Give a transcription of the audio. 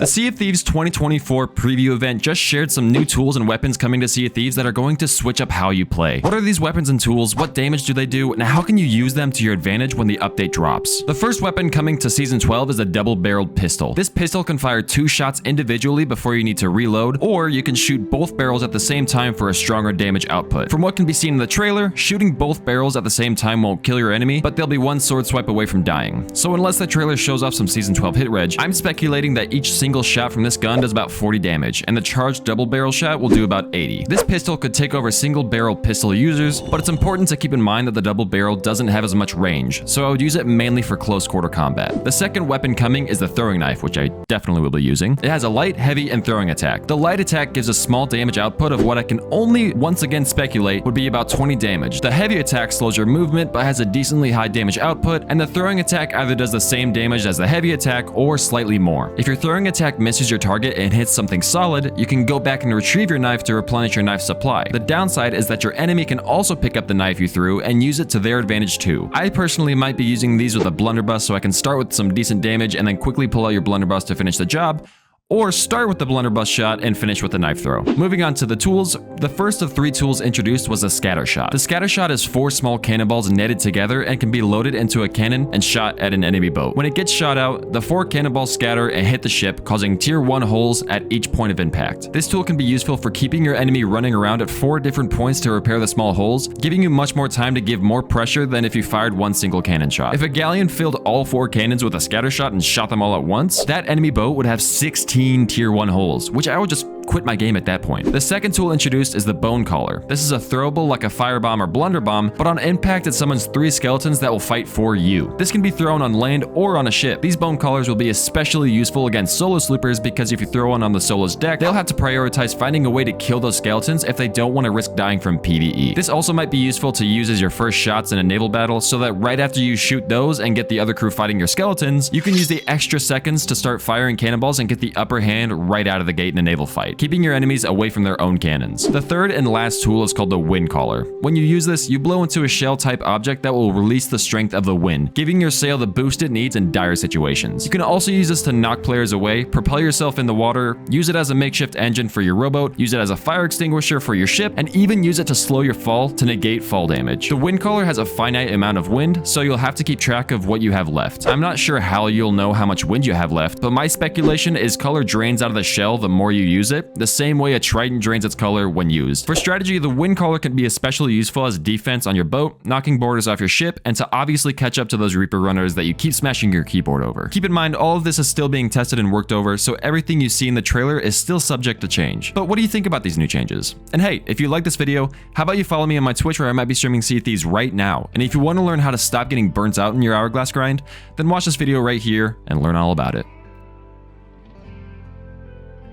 The Sea of Thieves 2024 preview event just shared some new tools and weapons coming to Sea of Thieves that are going to switch up how you play. What are these weapons and tools, what damage do they do, and how can you use them to your advantage when the update drops? The first weapon coming to Season 12 is a double-barreled pistol. This pistol can fire 2 shots individually before you need to reload, or you can shoot both barrels at the same time for a stronger damage output. From what can be seen in the trailer, shooting both barrels at the same time won't kill your enemy, but they'll be one sword swipe away from dying. So unless the trailer shows off some Season 12 hit reg, I'm speculating that each single shot from this gun does about 40 damage, and the charged double barrel shot will do about 80. This pistol could take over single barrel pistol users, but it's important to keep in mind that the double barrel doesn't have as much range, so I would use it mainly for close quarter combat. The second weapon coming is the throwing knife, which I definitely will be using. It has a light, heavy, and throwing attack. The light attack gives a small damage output of what I can only once again speculate would be about 20 damage. The heavy attack slows your movement but has a decently high damage output, and the throwing attack either does the same damage as the heavy attack or slightly more. If your throwing attack misses your target and hits something solid, you can go back and retrieve your knife to replenish your knife supply. The downside is that your enemy can also pick up the knife you threw and use it to their advantage too. I personally might be using these with a blunderbuss so I can start with some decent damage and then quickly pull out your blunderbuss to finish the job, or start with the blunderbuss shot and finish with the knife throw. Moving on to the tools, the first of 3 tools introduced was a scatter shot. The scatter shot is 4 small cannonballs netted together and can be loaded into a cannon and shot at an enemy boat. When it gets shot out, the 4 cannonballs scatter and hit the ship, causing tier 1 holes at each point of impact. This tool can be useful for keeping your enemy running around at 4 different points to repair the small holes, giving you much more time to give more pressure than if you fired one single cannon shot. If a galleon filled all 4 cannons with a scatter shot and shot them all at once, that enemy boat would have 16 tier 1 holes, which I would just quit my game at that point. The second tool introduced is the bone collar. This is a throwable like a firebomb or blunderbomb, but on impact it summons 3 skeletons that will fight for you. This can be thrown on land or on a ship. These bone collars will be especially useful against solo sloopers because if you throw one on the solo's deck, they'll have to prioritize finding a way to kill those skeletons if they don't want to risk dying from PvE. This also might be useful to use as your first shots in a naval battle so that right after you shoot those and get the other crew fighting your skeletons, you can use the extra seconds to start firing cannonballs and get the upper hand right out of the gate in a naval fight, keeping your enemies away from their own cannons. The third and last tool is called the wind collar. When you use this, you blow into a shell type object that will release the strength of the wind, giving your sail the boost it needs in dire situations. You can also use this to knock players away, propel yourself in the water, use it as a makeshift engine for your rowboat, use it as a fire extinguisher for your ship, and even use it to slow your fall to negate fall damage. The wind collar has a finite amount of wind, so you'll have to keep track of what you have left. I'm not sure how you'll know how much wind you have left, but my speculation is color drains out of the shell the more you use it, the same way a trident drains its color when used. For strategy, the wind collar can be especially useful as defense on your boat, knocking borders off your ship, and to obviously catch up to those Reaper runners that you keep smashing your keyboard over. Keep in mind, all of this is still being tested and worked over, so everything you see in the trailer is still subject to change. But what do you think about these new changes? And hey, if you like this video, how about you follow me on my Twitch where I might be streaming Sea of Thieves right now? And if you want to learn how to stop getting burnt out in your hourglass grind, then watch this video right here and learn all about it.